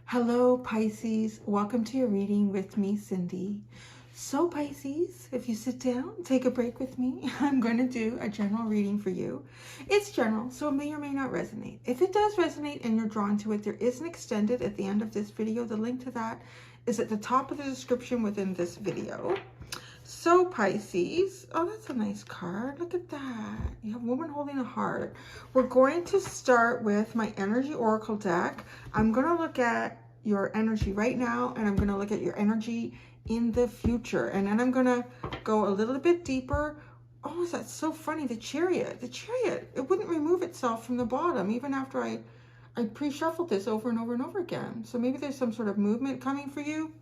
Hello, Pisces. Welcome to your reading with me, Cindy. So, Pisces, if you sit down, take a break with me, I'm going to do a general reading for you. It's general, so it may or may not resonate. If it does resonate and you're drawn to it, there is an extended at the end of this video. The link to that is at the top of the description within this video. So, Pisces, oh, that's a nice card. Look at that. You have a woman holding a heart. We're going to start with my energy oracle deck. I'm going to look at your energy right now, and I'm going to look at your energy in the future. And then I'm going to go a little bit deeper. Oh, that's so funny. The chariot, it wouldn't remove itself from the bottom, even after I pre-shuffled this over and over and over again. So maybe there's some sort of movement coming for you.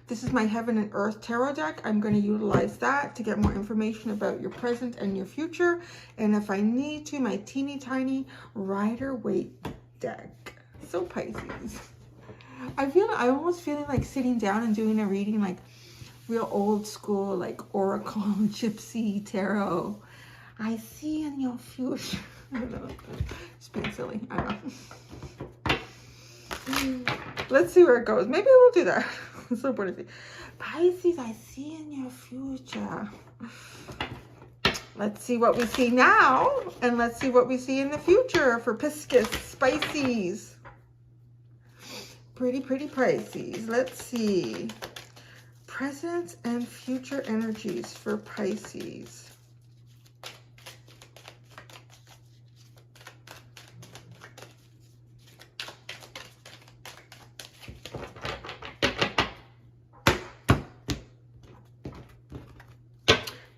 This is my Heaven and Earth Tarot deck. I'm going to utilize that to get more information about your present and your future. And if I need to, my teeny tiny Rider-Waite deck. So Pisces. I'm almost feeling like sitting down and doing a reading like real old school, like Oracle, Gypsy, Tarot. I see in your future. I don't know. Just being silly. I don't know. Let's see where it goes. Maybe we'll do that. I'm so bored of it. Pisces, I see in your future. Let's see what we see now, and let's see what we see in the future for Pisces. Pretty Pisces. Let's see. Present and future energies for Pisces.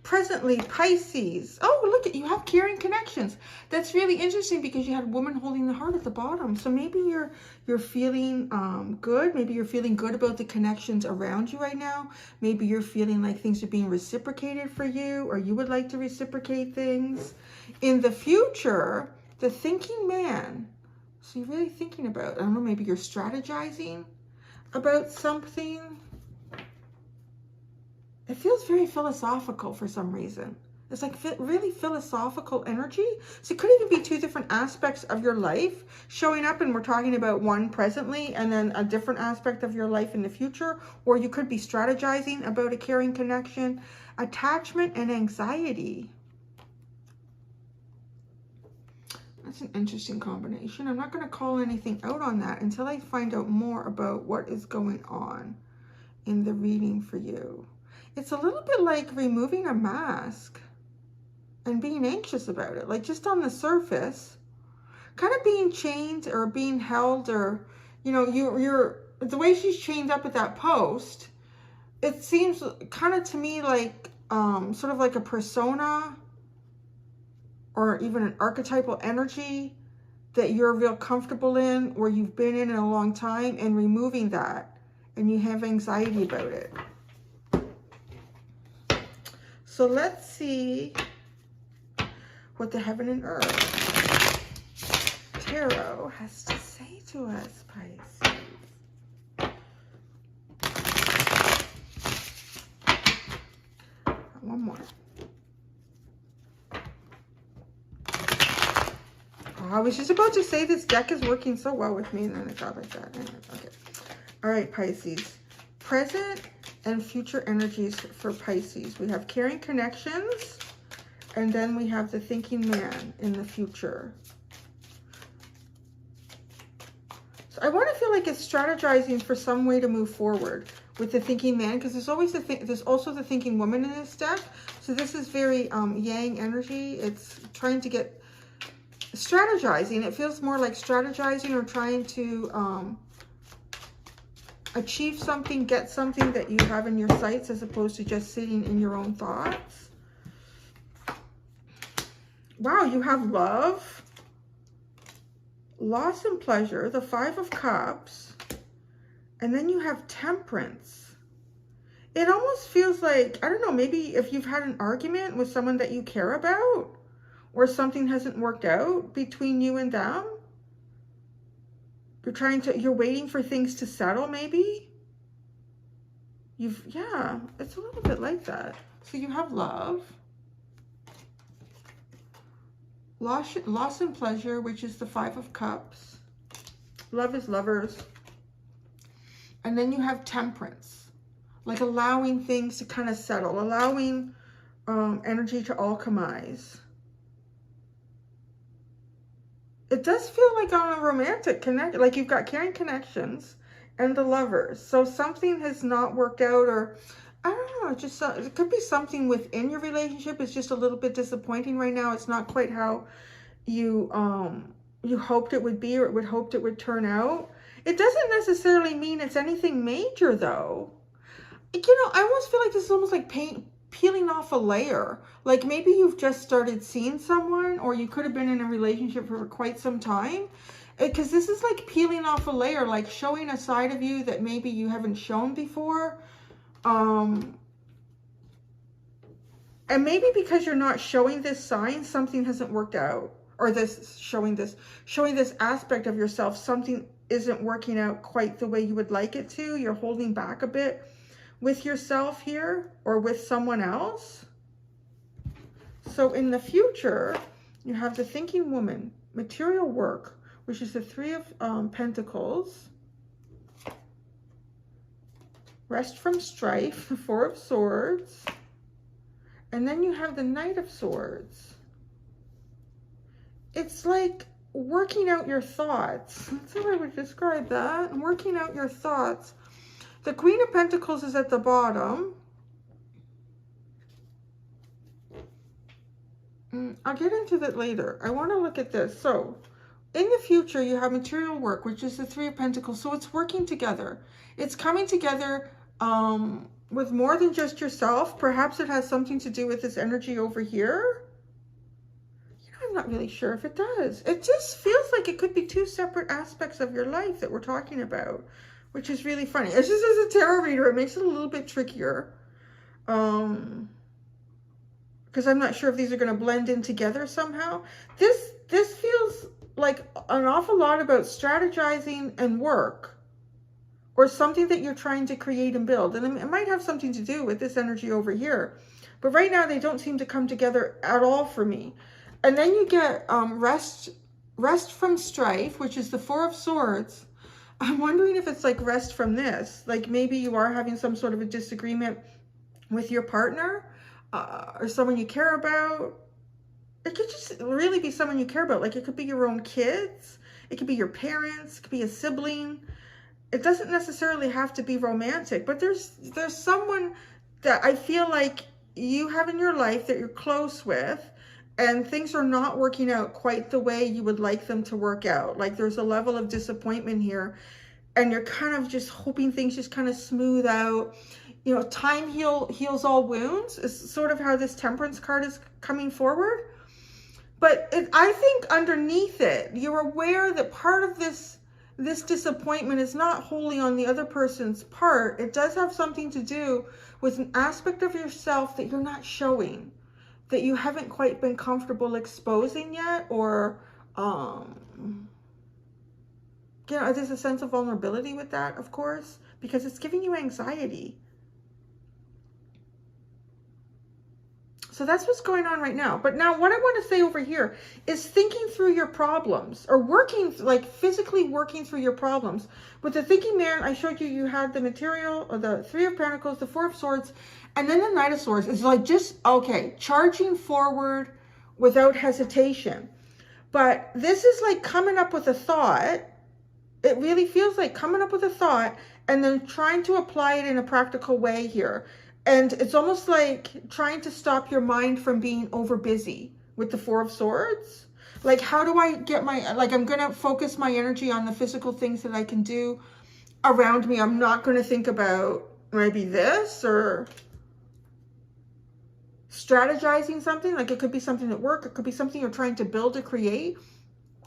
Presently, Pisces. Oh, look at you have caring connections. That's really interesting because you had a woman holding the heart at the bottom. So maybe you're feeling good. Maybe you're feeling good about the connections around you right now. Maybe you're feeling like things are being reciprocated for you, or you would like to reciprocate things. In the future, the thinking man. So you're really thinking about, I don't know, maybe you're strategizing about something. It feels very philosophical for some reason. It's like really philosophical energy. So it could even be two different aspects of your life showing up, and we're talking about one presently and then a different aspect of your life in the future. Or you could be strategizing about a caring connection, attachment, and anxiety. That's an interesting combination. I'm not going to call anything out on that until I find out more about what is going on in the reading for you. It's a little bit like removing a mask and being anxious about it, like just on the surface, kind of being chained or being held, or, you know, you're the way she's chained up at that post, it seems kind of to me like sort of like a persona or even an archetypal energy that you're real comfortable in, or you've been in a long time, and removing that, and you have anxiety about it. So let's see what the Heaven and Earth Tarot has to say to us, Pisces. One more. Oh, I was just about to say this deck is working so well with me, and then it got like that. Okay. All right, Pisces. Present and future energies for Pisces. We have caring connections, and then we have the thinking man in the future. So I want to feel like it's strategizing for some way to move forward with the thinking man, because there's always there's also the thinking woman in this deck. So this is very yang energy. It's trying to get strategizing. It feels more like strategizing or trying to achieve something, get something that you have in your sights, as opposed to just sitting in your own thoughts. Wow, you have love, loss and pleasure, the Five of Cups, and then you have temperance. It almost feels like, I don't know, maybe if you've had an argument with someone that you care about, or something hasn't worked out between you and them. You're waiting for things to settle, maybe. Yeah, it's a little bit like that. So you have love, loss and pleasure, which is the Five of Cups, Love is lovers. And then you have temperance, like allowing things to kind of settle, allowing energy to alchemize. It does feel like on a romantic connection, like you've got caring connections and the lovers. So something has not worked out, or I don't know, just it could be something within your relationship is just a little bit disappointing right now. It's not quite how you hoped it would be, or hoped it would turn out. It doesn't necessarily mean it's anything major though. You know, I almost feel like this is almost like peeling off a layer. Like maybe you've just started seeing someone, or you could have been in a relationship for quite some time. Because this is like peeling off a layer, like showing a side of you that maybe you haven't shown before. And maybe because you're not showing this sign, something hasn't worked out. Or showing this aspect of yourself, something isn't working out quite the way you would like it to. You're holding back a bit with yourself here, or with someone else. So in the future, you have the thinking woman, material work, which is the Three of Pentacles, rest from strife, the Four of Swords, and then you have the Knight of Swords. It's like working out your thoughts. That's how I would describe that. Working out your thoughts. The Queen of Pentacles is at the bottom. I'll get into that later. I want to look at this. So, in the future, you have material work, which is the Three of Pentacles. So, it's working together. It's coming together with more than just yourself. Perhaps it has something to do with this energy over here. I'm not really sure if it does. It just feels like it could be two separate aspects of your life that we're talking about, which is really funny. It's just as a tarot reader, it makes it a little bit trickier. Because I'm not sure if these are going to blend in together somehow. This feels like an awful lot about strategizing and work, or something that you're trying to create and build. And it might have something to do with this energy over here. But right now, they don't seem to come together at all for me. And then you get rest from strife, which is the Four of Swords. I'm wondering if it's like rest from this. Like maybe you are having some sort of a disagreement with your partner or someone you care about. It could just really be someone you care about. Like it could be your own kids. It could be your parents. It could be a sibling. It doesn't necessarily have to be romantic. But there's someone that I feel like you have in your life that you're close with. And things are not working out quite the way you would like them to work out. Like there's a level of disappointment here. And you're kind of just hoping things just kind of smooth out. You know, time heals all wounds is sort of how this Temperance card is coming forward. But I think underneath it, you're aware that part of this disappointment is not wholly on the other person's part. It does have something to do with an aspect of yourself that you're not showing, that you haven't quite been comfortable exposing yet, or, you know, there's a sense of vulnerability with that, of course, because it's giving you anxiety. So that's what's going on right now. But now what I want to say over here is thinking through your problems, or working, like physically working through your problems. With the thinking man, I showed you had the material, or the Three of Pentacles, the Four of Swords, and then the Knight of Swords. It's like just, okay, charging forward without hesitation. But this is like coming up with a thought. It really feels like coming up with a thought and then trying to apply it in a practical way here. And it's almost like trying to stop your mind from being over busy with the Four of Swords. Like, how do I get like, I'm going to focus my energy on the physical things that I can do around me. I'm not going to think about maybe this, or strategizing something. Like it could be something at work. It could be something you're trying to build or create.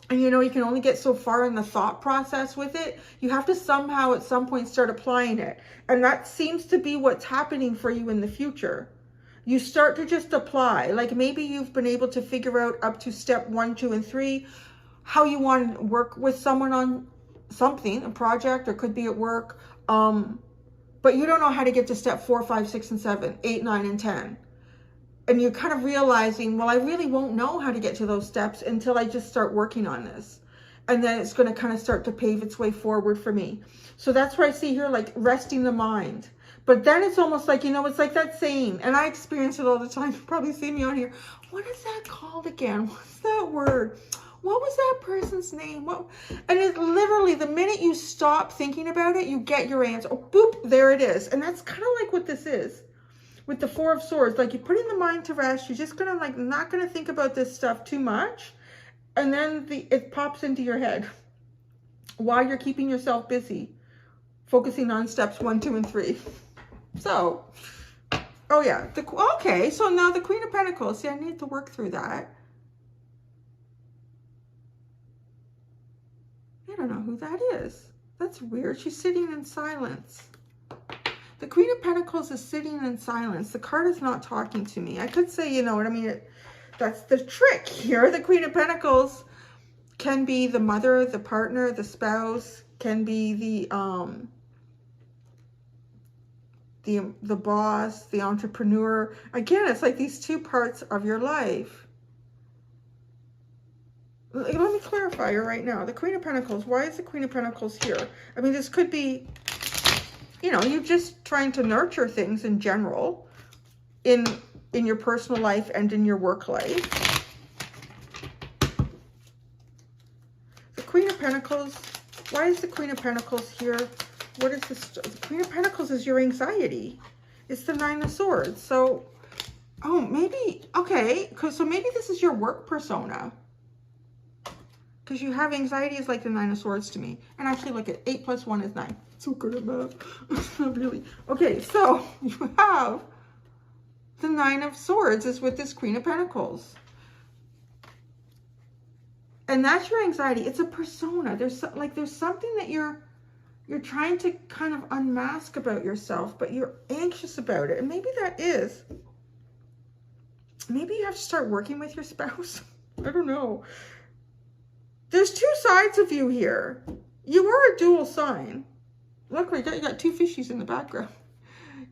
And you know, you can only get so far in the thought process with it. You have to somehow at some point start applying it. And that seems to be what's happening for you in the future. You start to just apply. Like maybe you've been able to figure out up to step 1, 2, and 3, how you want to work with someone on something, a project, or could be at work. But you don't know how to get to step 4, 5, 6, and 7, 8, 9, and 10. And you're kind of realizing, well, I really won't know how to get to those steps until I just start working on this. and then it's going to kind of start to pave its way forward for me. So that's where I see here, like resting the mind. But then it's almost like, you know, it's like that saying, and I experience it all the time. You probably see me on here. What is that called again? What's that word? What was that person's name? What? And it literally, the minute you stop thinking about it, you get your answer. Oh, boop, there it is. And that's kind of like what this is with the Four of Swords. Like you're putting the mind to rest. You're just going to like, not going to think about this stuff too much. And then it pops into your head while you're keeping yourself busy, focusing on steps 1, 2, and 3. So, oh yeah. Okay, so now the Queen of Pentacles. See, I need to work through that. I don't know who that is. That's weird. She's sitting in silence. The Queen of Pentacles is sitting in silence. The card is not talking to me. I could say, you know what I mean? That's the trick here. The Queen of Pentacles can be the mother, the partner, the spouse, can be the boss, the entrepreneur. Again, it's like these two parts of your life. Let me clarify here right now. The Queen of Pentacles, why is the Queen of Pentacles here? I mean, this could be, you know, you're just trying to nurture things in general in your personal life and in your work life. The Queen of Pentacles, why is the Queen of Pentacles here? What is this? The Queen of Pentacles is your anxiety. It's the Nine of Swords. So, oh, maybe, okay. So maybe this is your work persona. Because you have anxiety is like the Nine of Swords to me. And actually, look at 8 plus 1 is 9. So good at math. Not really. Okay, so you have the Nine of Swords is with this Queen of Pentacles. And that's your anxiety. It's a persona. There's something that you're trying to kind of unmask about yourself, but you're anxious about it. And maybe maybe you have to start working with your spouse. I don't know. There's two sides of you here. You are a dual sign. Look, you got two fishies in the background.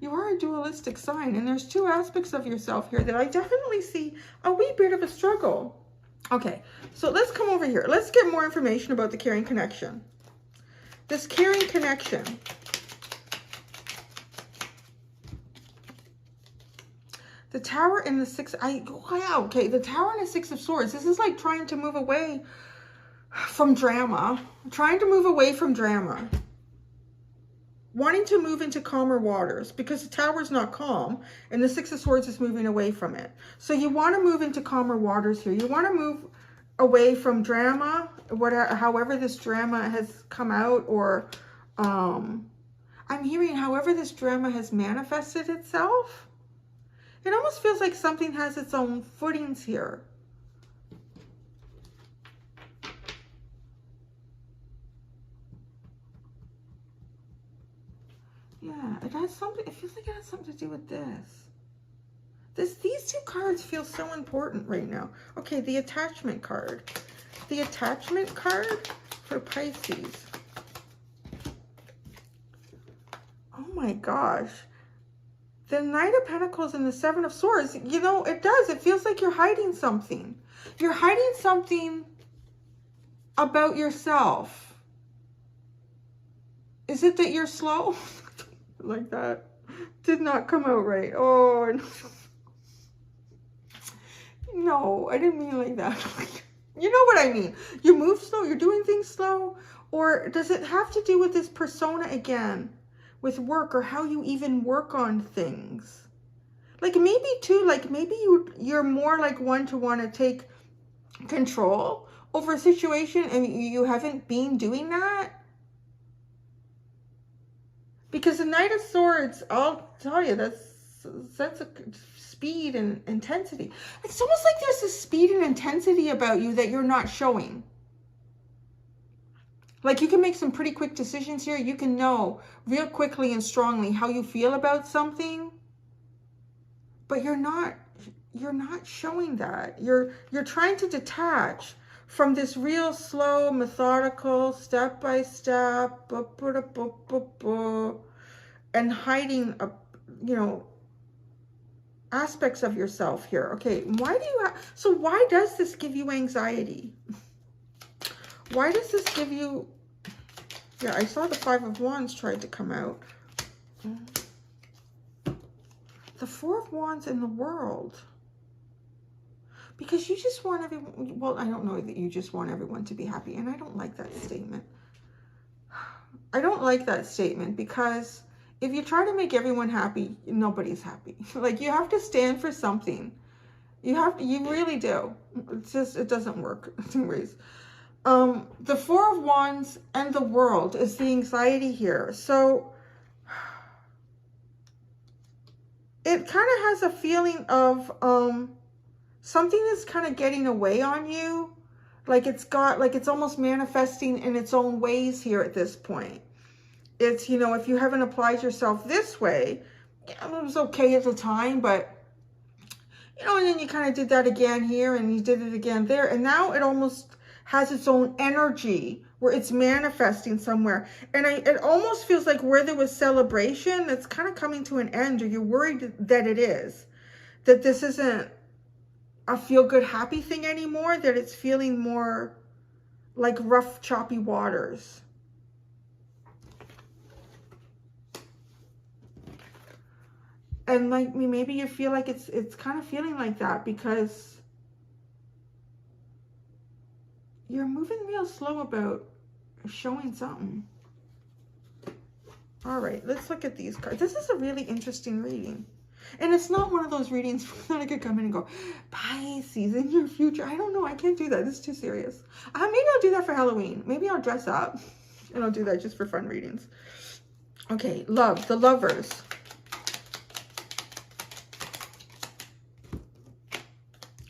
You are a dualistic sign, and there's two aspects of yourself here that I definitely see a wee bit of a struggle. Okay, so let's come over here. Let's get more information about the caring connection. This caring connection. The Tower and the Six. Wow, okay, the Tower and the Six of Swords. This is like trying to move away from drama. Trying to move away from drama. Wanting to move into calmer waters because the Tower is not calm and the Six of Swords is moving away from it. So you want to move into calmer waters here. You want to move away from drama, whatever, however this drama has come out, or I'm hearing however this drama has manifested itself. It almost feels like something has its own footings here. Yeah, it has something, it feels like it has something to do with this. These two cards feel so important right now. Okay, the attachment card. The attachment card for Pisces. Oh my gosh. The Knight of Pentacles and the Seven of Swords, you know, it does. It feels like you're hiding something. You're hiding something about yourself. Is it that you're slow? Like that. Did not come out right. Oh, no, I didn't mean like that. You know what I mean. You move slow. You're doing things slow. Or does it have to do with this persona again? With work, or how you even work on things? Like maybe too, like maybe you're more like one to want to take control over a situation and you haven't been doing that. Because the Knight of Swords, I'll tell you, that's a speed and intensity. It's almost like there's a speed and intensity about you that you're not showing. Like you can make some pretty quick decisions here. You can know real quickly and strongly how you feel about something, but you're not showing that. You're trying to detach from this real slow, methodical, step by step, and hiding, you know, aspects of yourself here. Okay, why does this give you anxiety? Why does this give you... Yeah, I saw the Five of Wands tried to come out. The Four of Wands in the World. Because you just want everyone... Well, I don't know that you just want everyone to be happy. And I don't like that statement. I don't like that statement because if you try to make everyone happy, nobody's happy. Like, you have to stand for something. You really do. It's just, it doesn't work. Anyways. The Four of Wands and the World is the anxiety here. So it kind of has a feeling of something is kind of getting away on you. Like it's almost manifesting in its own ways here at this point. It's, you know, if you haven't applied yourself this way, yeah, it was okay at the time, but you know, and then you kind of did that again here and you did it again there. And now it almost has its own energy where it's manifesting somewhere. And it almost feels like where there was celebration, that's kind of coming to an end, or you're worried that it is. That this isn't a feel-good, happy thing anymore, that it's feeling more like rough, choppy waters. And like maybe you feel like it's kind of feeling like that because you're moving real slow about showing something. All right, let's look at these cards. This is a really interesting reading. And it's not one of those readings that I could come in and go, Pisces, in your future. I don't know. I can't do that. This is too serious. Maybe I'll do that for Halloween. Maybe I'll dress up and I'll do that just for fun readings. Okay, love, the Lovers.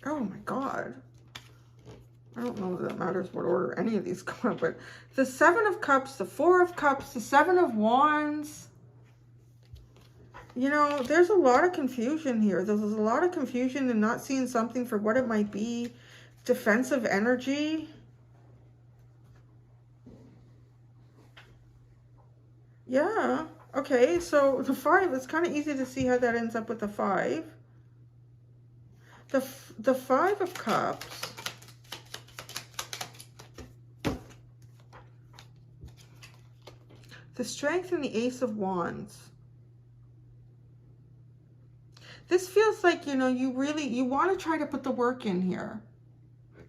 Oh my God. I don't know that it matters what order any of these come up, but the Seven of Cups, the Four of Cups, the Seven of Wands. You know, there's a lot of confusion here. There's a lot of confusion and not seeing something for what it might be. Defensive energy. Yeah. Okay, so the Five, it's kind of easy to see how that ends up with the Five. The Five of Cups. The Strength and the Ace of Wands. This feels like, you know, you want to try to put the work in here.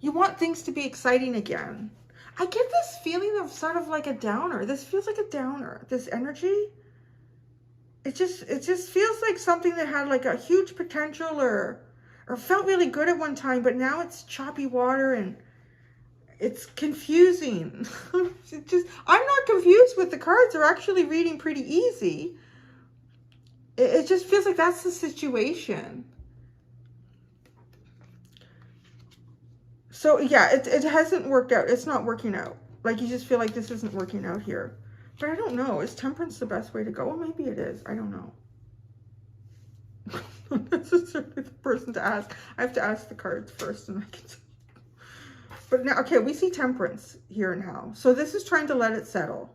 You want things to be exciting again. I get this feeling of sort of like a downer. This feels like a downer. This energy. It just feels like something that had like a huge potential or felt really good at one time, but now it's choppy water and it's confusing. I'm not confused with the cards. They're actually reading pretty easy. It just feels like that's the situation. So yeah, it hasn't worked out. It's not working out. Like you just feel like this isn't working out here. But I don't know. Is temperance the best way to go? Well, maybe it is. I don't know. Not necessarily the person to ask. I have to ask the cards first and I can tell you. But now, okay, we see temperance here now. So this is trying to let it settle.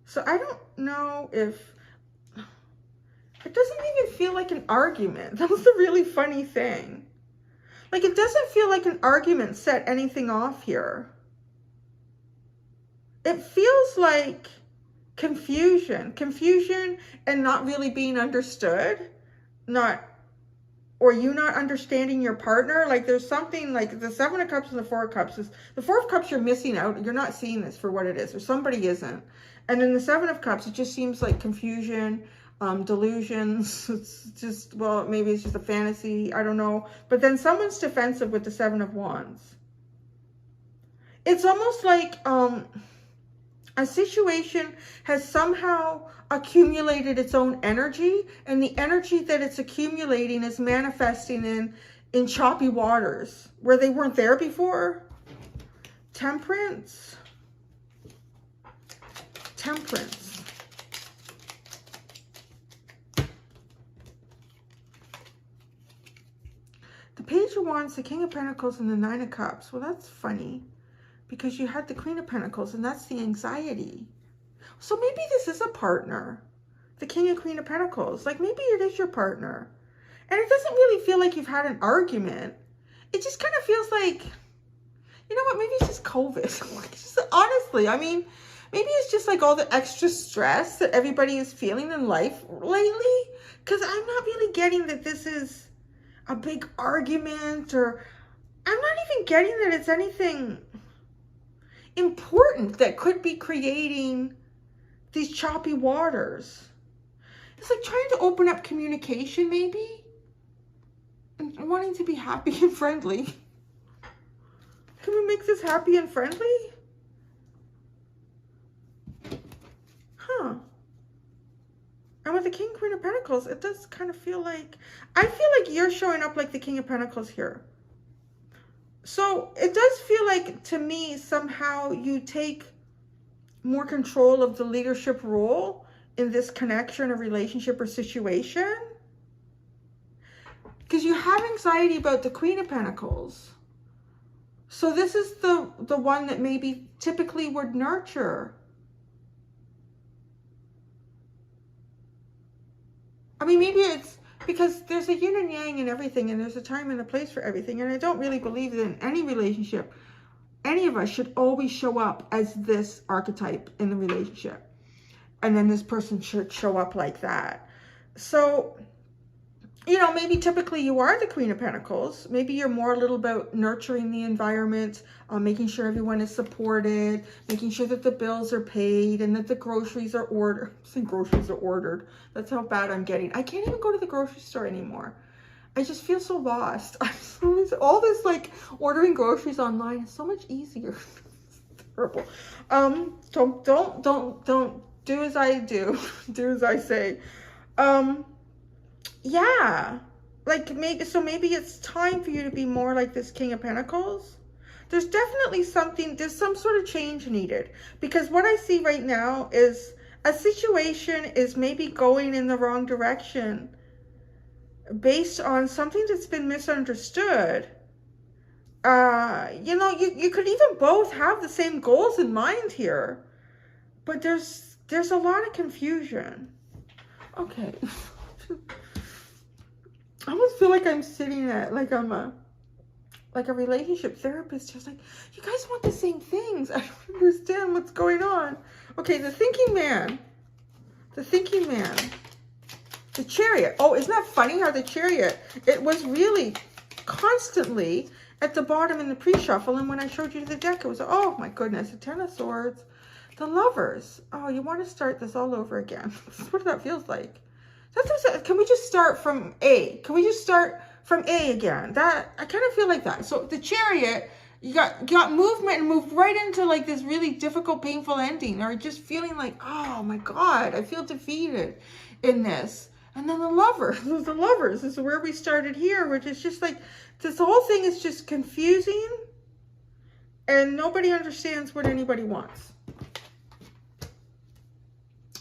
So I don't know if... It doesn't even feel like an argument. That was the really funny thing. Like, it doesn't feel like an argument set anything off here. It feels like confusion and not really being understood, or you not understanding your partner. Like there's something like the Seven of Cups and the Four of Cups is the Four of Cups. You're missing out. You're not seeing this for what it is, or somebody isn't. And in the Seven of Cups, it just seems like confusion, delusions. It's just, well, maybe it's just a fantasy. I don't know. But then someone's defensive with the Seven of Wands. It's almost like, a situation has somehow accumulated its own energy, and the energy that it's accumulating is manifesting in choppy waters where they weren't there before. Temperance. Temperance. The Page of Wands, the King of Pentacles, and the Nine of Cups. Well, that's funny, because you had the Queen of Pentacles, and that's the anxiety. So maybe this is a partner. The King and Queen of Pentacles. Like maybe it is your partner. And it doesn't really feel like you've had an argument. it just kind of feels like, you know what, maybe it's just COVID. Just, honestly, I mean, maybe it's just like all the extra stress that everybody is feeling in life lately. Because I'm not really getting that this is a big argument, or I'm not even getting that it's anything important that could be creating these choppy waters. It's like trying to open up communication, maybe, and wanting to be happy and friendly. Can we make this happy and friendly? Huh. And with the King, Queen of Pentacles, it does kind of feel like, I feel like you're showing up like the King of Pentacles here. So it does feel like, to me, somehow you take more control of the leadership role in this connection or relationship or situation. Because you have anxiety about the Queen of Pentacles. So this is the one that maybe typically would nurture. I mean, maybe it's because there's a yin and yang in everything, and there's a time and a place for everything. And I don't really believe that in any relationship, any of us should always show up as this archetype in the relationship. And then this person should show up like that. So, you know, maybe typically you are the Queen of Pentacles. Maybe you're more a little about nurturing the environment, making sure everyone is supported, making sure that the bills are paid and that the groceries are ordered. I'm saying groceries are ordered. That's how bad I'm getting. I can't even go to the grocery store anymore. I just feel so lost. All this like ordering groceries online is so much easier. It's terrible. Don't do as I do. Do as I say. Yeah, like maybe it's time for you to be more like this King of Pentacles. There's definitely there's some sort of change needed, because what I see right now is a situation is maybe going in the wrong direction based on something that's been misunderstood. You know, you could even both have the same goals in mind here, but there's a lot of confusion. Okay. I almost feel like I'm sitting at, like I'm a relationship therapist, just like, you guys want the same things. I don't understand what's going on. Okay, the thinking man, the Chariot. Oh, isn't that funny how the Chariot, it was really constantly at the bottom in the pre-shuffle, and when I showed you the deck, it was, oh my goodness, the Ten of Swords, the Lovers. Oh, you want to start this all over again. What that feels like. Can we just start from A? Can we just start from A again? That, I kind of feel like that. So the Chariot, you got movement and moved right into like this really difficult, painful ending, or just feeling like, oh my God, I feel defeated in this. And then the Lovers, this is where we started here, which is just like, this whole thing is just confusing and nobody understands what anybody wants.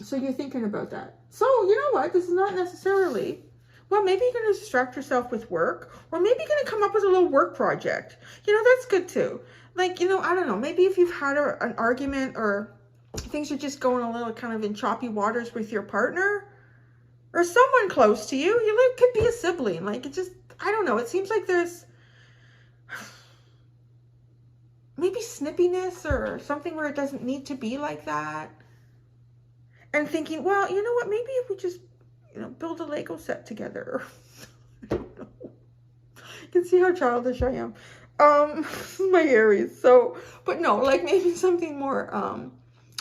So you're thinking about that. So, you know what? This is not necessarily, well, maybe you're going to distract yourself with work, or maybe you're going to come up with a little work project. You know, that's good too. Like, you know, I don't know. Maybe if you've had an argument, or things are just going a little kind of in choppy waters with your partner or someone close to you, it could be a sibling. Like, it just, I don't know. It seems like there's maybe snippiness or something where it doesn't need to be like that. And thinking, well, you know what, maybe if we just, you know, build a Lego set together. I don't know. You can see how childish I am. My Aries. So, but no, like maybe something more,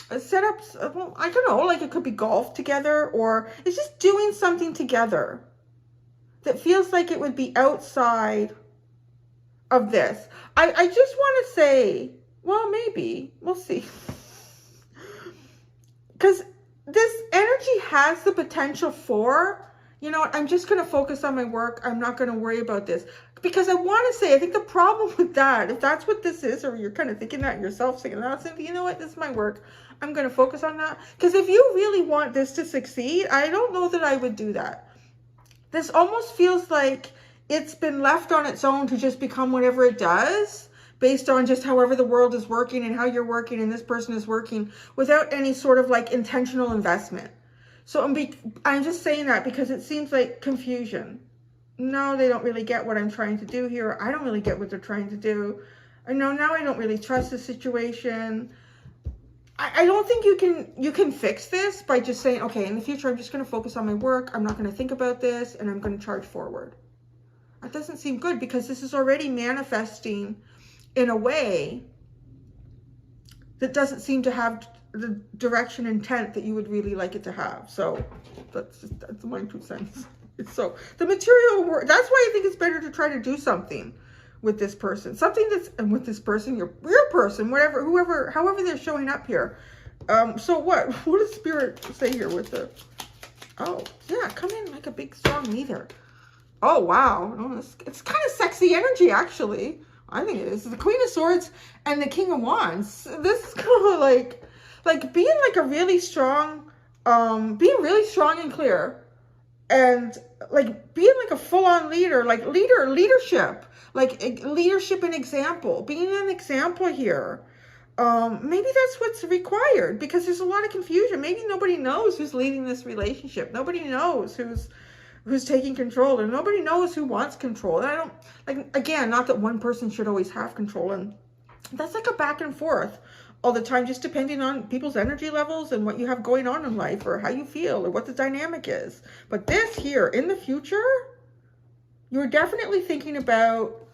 setups, well, I don't know, like it could be golf together, or it's just doing something together that feels like it would be outside of this. I just want to say, well, maybe, we'll see. Because this energy has the potential for, you know what, I'm just going to focus on my work. I'm not going to worry about this. Because I want to say, I think the problem with that, if that's what this is, or you're kind of thinking that yourself, saying that, saying, you know what, this is my work. I'm going to focus on that. Because if you really want this to succeed, I don't know that I would do that. This almost feels like it's been left on its own to just become whatever it does, based on just however the world is working and how you're working and this person is working, without any sort of like intentional investment. So I'm just saying that because it seems like confusion. no, they don't really get what I'm trying to do here. I don't really get what they're trying to do. Or no, now I don't really trust the situation. I don't think you can fix this by just saying, okay, in the future, I'm just going to focus on my work. I'm not going to think about this, and I'm going to charge forward. That doesn't seem good, because this is already manifesting in a way that doesn't seem to have the direction intent that you would really like it to have. So that's my 2 cents. So the material work, that's why I think it's better to try to do something with this person, something that's, and with this person, your person, whatever, whoever, however they're showing up here. So what does Spirit say here with the, oh yeah, come in like a big strong leader. Oh wow, it's kind of sexy energy, actually. I think it is. The Queen of Swords and the King of Wands. This is kind of like being like a really strong, being really strong and clear, and like being like a full-on leader, like leadership, like leadership and example, being an example here. Maybe that's what's required, because there's a lot of confusion. Maybe nobody knows who's leading this relationship. Nobody knows who's taking control, and nobody knows who wants control. And I don't, like, again, not that one person should always have control, and that's like a back and forth all the time, just depending on people's energy levels and what you have going on in life, or how you feel, or what the dynamic is. But this here, in the future, you're definitely thinking about,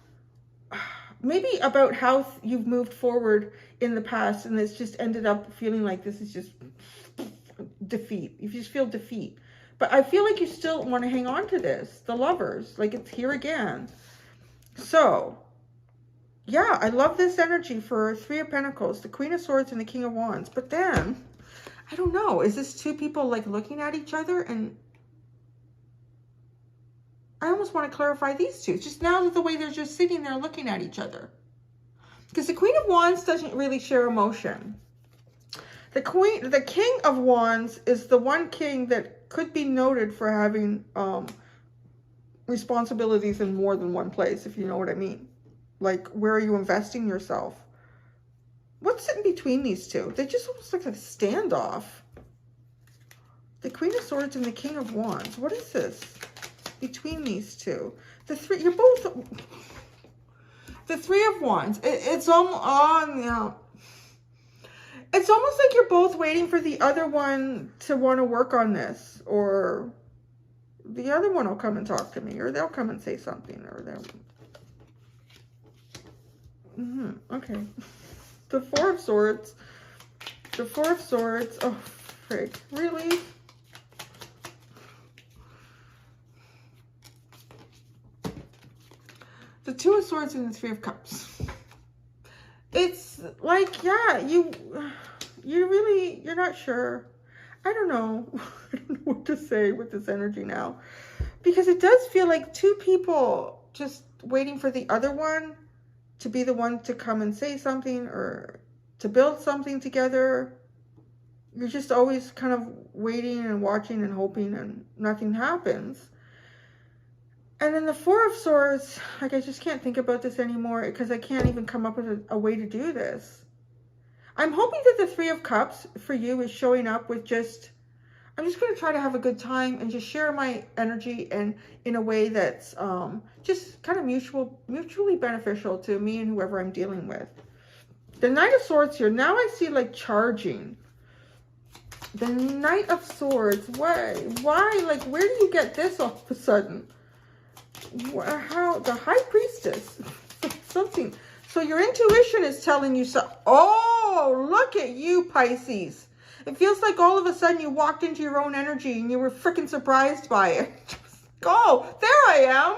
maybe about how you've moved forward in the past, and it's just ended up feeling like this is just defeat. You just feel defeat. But I feel like you still want to hang on to this. The Lovers, like it's here again. So, yeah, I love this energy for 3 of Pentacles, the Queen of Swords and the King of Wands. But then, I don't know, is this 2 people like looking at each other? And I almost want to clarify these 2. Just now, the way they're just sitting there looking at each other. Because the Queen of Wands doesn't really share emotion. The King of Wands is the one king that could be noted for having responsibilities in more than one place, if you know what I mean. Like, where are you investing yourself? What's in between these 2? They just almost like a standoff. The Queen of Swords and the King of Wands. What is this between these 2? The 3, you're both... The 3 of Wands. It's almost... Oh, yeah. It's almost like you're both waiting for the other one to want to work on this, or the other one will come and talk to me, or they'll come and say something, or they'll... Okay. The 4 of Swords. The 4 of Swords. Oh, frig. Really? The 2 of Swords and the 3 of Cups. It's like, yeah, you're not sure. I don't know. I don't know what to say with this energy now. Because it does feel like 2 people just waiting for the other one to be the one to come and say something, or to build something together. You're just always kind of waiting and watching and hoping, and nothing happens. And then the 4 of Swords, like, I just can't think about this anymore, because I can't even come up with a way to do this. I'm hoping that the 3 of Cups for you is showing up with just, I'm just going to try to have a good time and just share my energy, and in a way that's just kind of mutually beneficial to me and whoever I'm dealing with. The Knight of Swords here, now I see like charging. The Knight of Swords, why, like, where do you get this all of a sudden? How? The High Priestess. Something. So your intuition is telling you so. Oh, look at you, Pisces. It feels like all of a sudden you walked into your own energy and you were freaking surprised by it. Oh, there I am.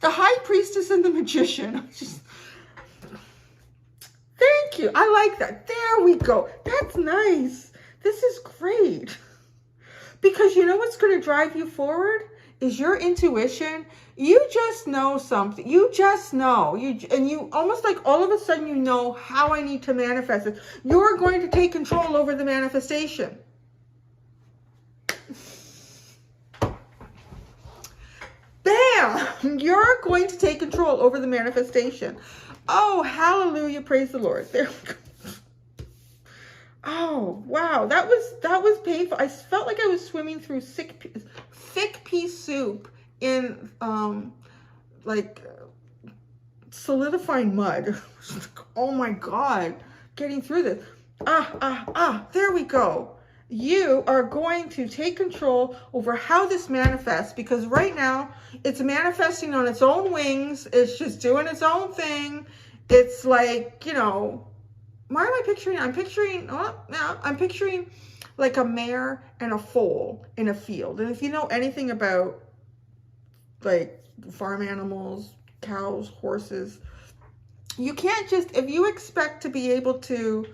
The High Priestess and the Magician. Thank you. I like that. There we go. That's nice. This is great. Because you know what's going to drive you forward? Is your intuition. You just know something. You just know. And you almost like all of a sudden you know how I need to manifest it. You're going to take control over the manifestation. Bam! You're going to take control over the manifestation. Oh, hallelujah. Praise the Lord. There we go. Oh, wow. That was painful. I felt like I was swimming through thick pea soup in like solidifying mud. Oh my God, getting through this. There we go. You are going to take control over how this manifests, because right now it's manifesting on its own wings. It's just doing its own thing. It's like, you know, why am I picturing? I'm picturing like a mare and a foal in a field. And if you know anything about like farm animals, cows, horses, you can't just, if you expect to be able to,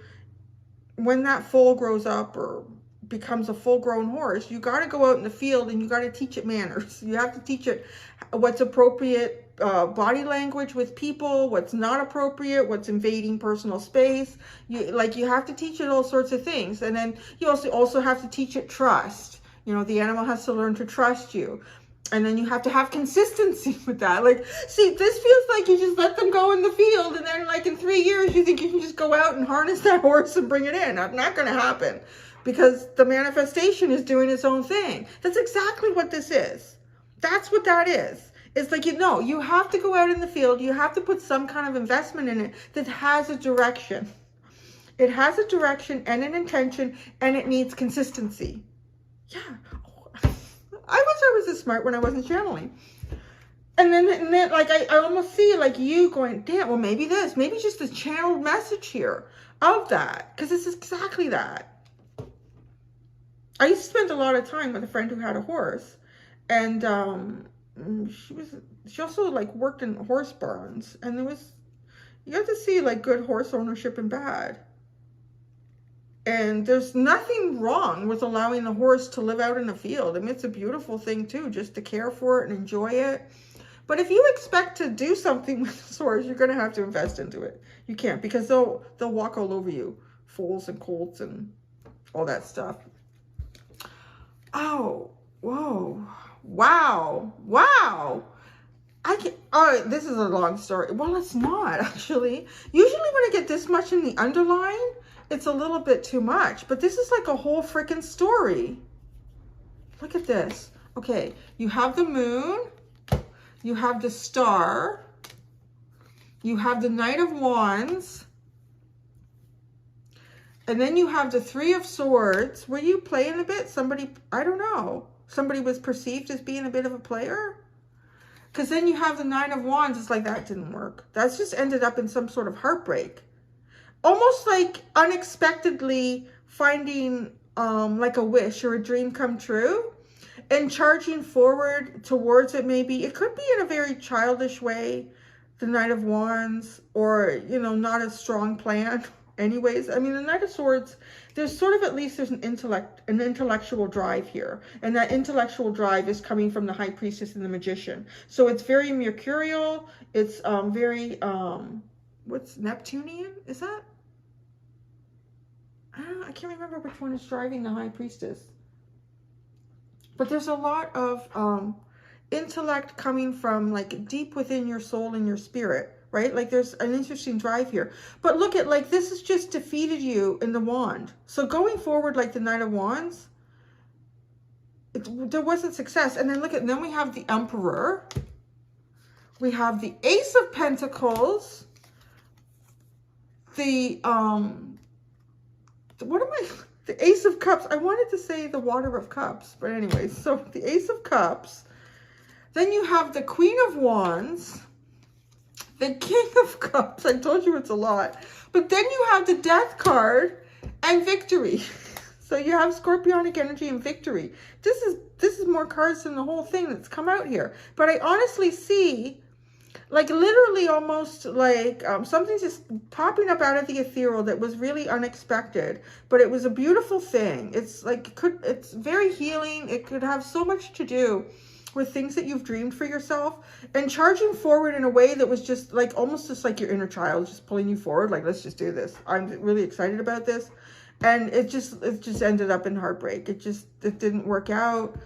when that foal grows up or becomes a full-grown horse, you got to go out in the field and you got to teach it manners. You have to teach it what's appropriate body language with people, what's not appropriate, what's invading personal space. You have to teach it all sorts of things. And then you also have to teach it trust. You know, the animal has to learn to trust you. And then you have to have consistency with that. Like, see, this feels like you just let them go in the field, and then like in 3 years, you think you can just go out and harness that horse and bring it in. That's not going to happen, because the manifestation is doing its own thing. That's exactly what this is. That's what that is. It's like, you know, you have to go out in the field. You have to put some kind of investment in it that has a direction. It has a direction and an intention, and it needs consistency. Yeah. I wish I was this smart when I wasn't channeling. And then like, I almost see like you going, damn, well, maybe just a channeled message here of that. Because it's exactly that. I used to spend a lot of time with a friend who had a horse. And she also like worked in horse barns. And you have to see like good horse ownership and bad. And there's nothing wrong with allowing the horse to live out in the field. I mean, it's a beautiful thing too, just to care for it and enjoy it. But if you expect to do something with this horse, you're going to have to invest into it. You can't, because they'll walk all over you. Foals and colts and all that stuff. Oh, whoa. Wow. All right, this is a long story. Well, it's not actually. Usually when I get this much in the underline, it's a little bit too much, but this is like a whole freaking story. Look at this. Okay, you have the moon, you have the star, you have the Knight of Wands, and then you have the Three of Swords. Were you playing a bit? Somebody, I don't know. Somebody was perceived as being a bit of a player? Because then you have the Nine of Wands. It's like, that didn't work. That's just ended up in some sort of heartbreak. Almost like unexpectedly finding like a wish or a dream come true and charging forward towards it. Maybe it could be in a very childish way, the Knight of Wands, or, you know, not a strong plan anyways. I mean, the Knight of Swords, there's sort of, at least there's an intellectual drive here. And that intellectual drive is coming from the High Priestess and the Magician. So it's very mercurial. It's very, what's Neptunian? Is that? I can't remember which one is driving the High Priestess. But there's a lot of intellect coming from like deep within your soul and your spirit, right? Like there's an interesting drive here. But look at, like, this has just defeated you in the wand. So going forward, like the Knight of Wands, there wasn't success. And then look at, then we have the Emperor. We have the Ace of Pentacles. The, the Ace of Cups. I wanted to say the Water of Cups, but anyway, so the Ace of Cups. Then you have the Queen of Wands, the King of Cups. I told you it's a lot. But then you have the Death card and Victory. So you have Scorpionic energy and Victory. This is more cards than the whole thing that's come out here. But I honestly see, like, literally almost like something's just popping up out of the ethereal that was really unexpected, but it was a beautiful thing. It's like, it's very healing. It could have so much to do with things that you've dreamed for yourself, and charging forward in a way that was just like, almost just like your inner child just pulling you forward. Like, let's just do this. I'm really excited about this. And it just ended up in heartbreak. It didn't work out.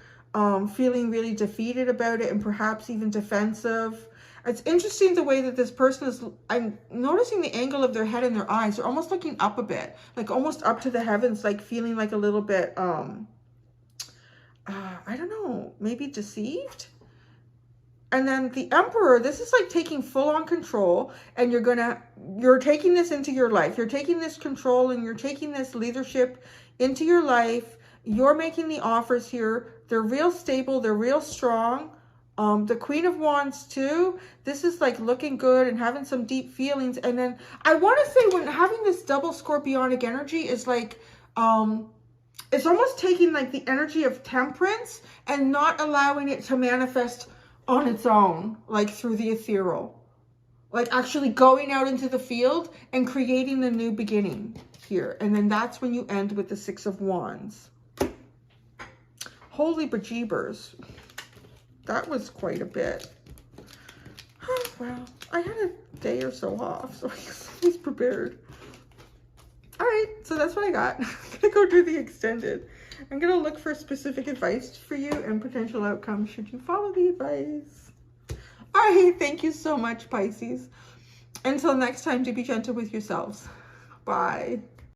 Feeling really defeated about it, and perhaps even defensive. It's interesting the way that this person is, I'm noticing the angle of their head and their eyes. They're almost looking up a bit, like almost up to the heavens, like feeling like a little bit, I don't know, maybe deceived. And then the Emperor, this is like taking full on control, and you're taking this into your life. You're taking this control and you're taking this leadership into your life. You're making the offers here. They're real stable. They're real strong. The Queen of Wands too. This is like looking good and having some deep feelings. And then I want to say, when having this double scorpionic energy is like, it's almost taking like the energy of Temperance and not allowing it to manifest on its own, like through the ethereal, like actually going out into the field and creating the new beginning here. And then that's when you end with the Six of Wands. Holy bejeebers. That was quite a bit. Well, I had a day or so off, so I was prepared. All right, so that's what I got. I'm gonna go do the extended. I'm gonna look for specific advice for you and potential outcomes should you follow the advice. All right, thank you so much, Pisces. Until next time, do be gentle with yourselves. Bye.